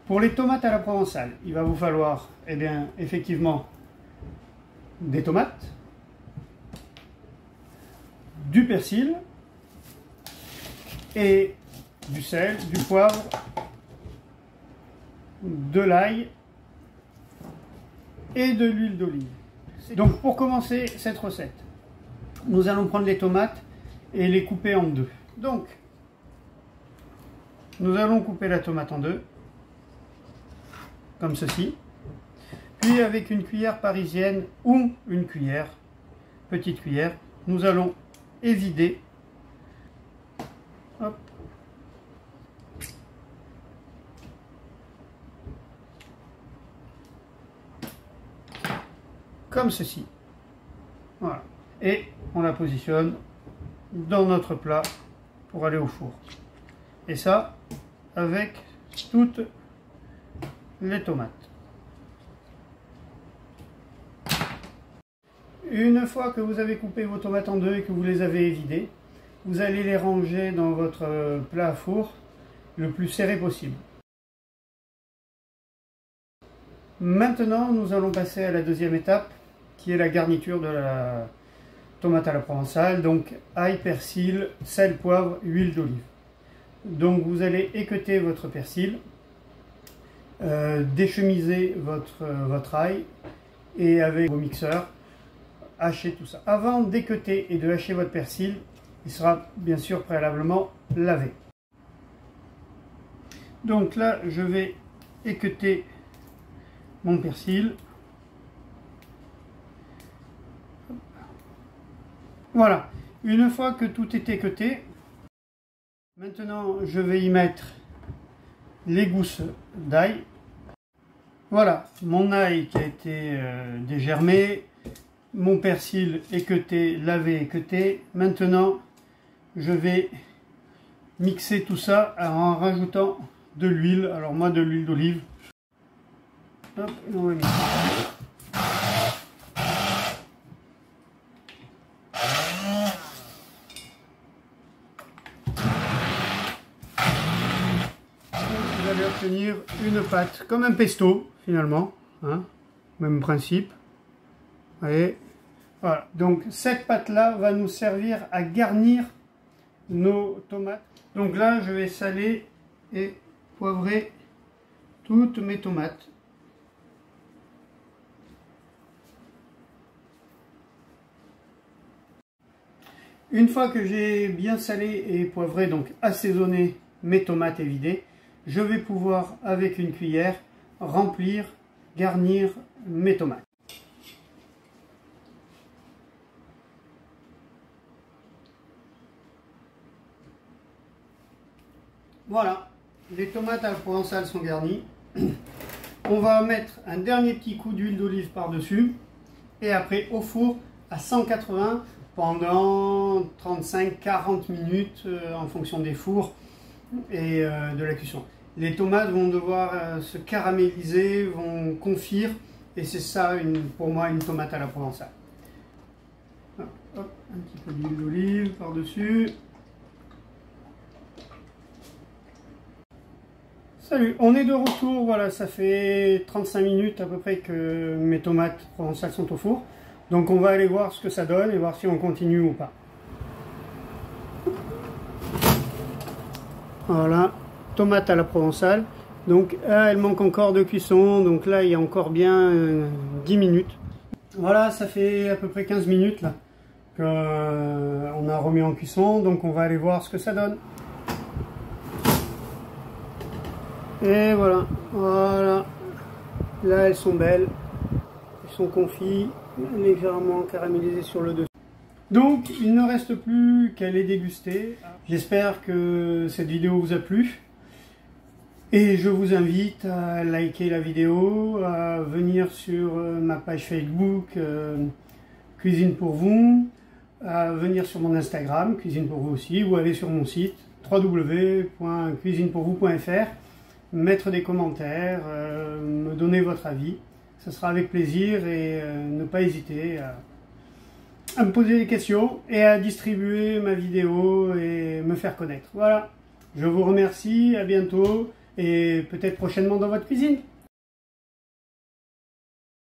Pour les tomates à la provençale, il va vous falloir, eh bien, effectivement, des tomates, du persil et du sel, du poivre, de l'ail et de l'huile d'olive. Donc pour commencer cette recette, nous allons prendre les tomates et les couper en deux. Donc, nous allons couper la tomate en deux, comme ceci. Puis avec une cuillère parisienne ou une cuillère, petite cuillère, nous allons évider. Hop. Comme ceci. Voilà. Et on la positionne dans notre plat pour aller au four. Et ça, avec toutes les tomates. Une fois que vous avez coupé vos tomates en deux et que vous les avez évidées, vous allez les ranger dans votre plat à four le plus serré possible. Maintenant, nous allons passer à la deuxième étape, qui est la garniture de la tomate à la provençale, donc ail, persil, sel, poivre, huile d'olive. Donc vous allez équeuter votre persil, déchemiser votre ail et avec vos mixeurs, hacher tout ça. Avant d'équeuter et de hacher votre persil, il sera bien sûr préalablement lavé. Donc là, je vais équeuter mon persil. Voilà, une fois que tout est équeuté, maintenant je vais y mettre les gousses d'ail. Voilà, mon ail qui a été dégermé, mon persil équeuté, lavé, équeuté. Maintenant, je vais mixer tout ça en rajoutant de l'huile. Alors moi, de l'huile d'olive. Hop, on va mixer. Vous allez obtenir une pâte comme un pesto finalement, hein, même principe. Et voilà, donc cette pâte là va nous servir à garnir nos tomates. Donc là je vais saler et poivrer toutes mes tomates. Une fois que j'ai bien salé et poivré, donc assaisonné mes tomates et vidé, je vais pouvoir avec une cuillère remplir, garnir mes tomates. Voilà, les tomates à la provençale sont garnies. On va mettre un dernier petit coup d'huile d'olive par-dessus et après au four à 180 pendant 35-40 minutes en fonction des fours et de la cuisson. Les tomates vont devoir se caraméliser, vont confire et c'est ça pour moi une tomate à la provençale. Hop, hop, un petit peu d'huile d'olive par-dessus. Salut, on est de retour, voilà, ça fait 35 minutes à peu près que mes tomates provençales sont au four. Donc on va aller voir ce que ça donne et voir si on continue ou pas. Voilà, tomates à la provençale. Donc elle manque encore de cuisson, donc là il y a encore bien 10 minutes. Voilà, ça fait à peu près 15 minutes là qu'on a remis en cuisson, donc on va aller voir ce que ça donne. Et voilà, voilà, là elles sont belles, elles sont confites, légèrement caramélisées sur le dessus. Donc il ne reste plus qu'à les déguster. J'espère que cette vidéo vous a plu. Et je vous invite à liker la vidéo, à venir sur ma page Facebook Cuisine pour vous, à venir sur mon Instagram Cuisine pour vous aussi, ou aller sur mon site www.cuisinepourvous.fr, mettre des commentaires, me donner votre avis. Ce sera avec plaisir et ne pas hésiter à me poser des questions et à distribuer ma vidéo et me faire connaître. Voilà, je vous remercie, à bientôt. et peut-être prochainement dans votre cuisine.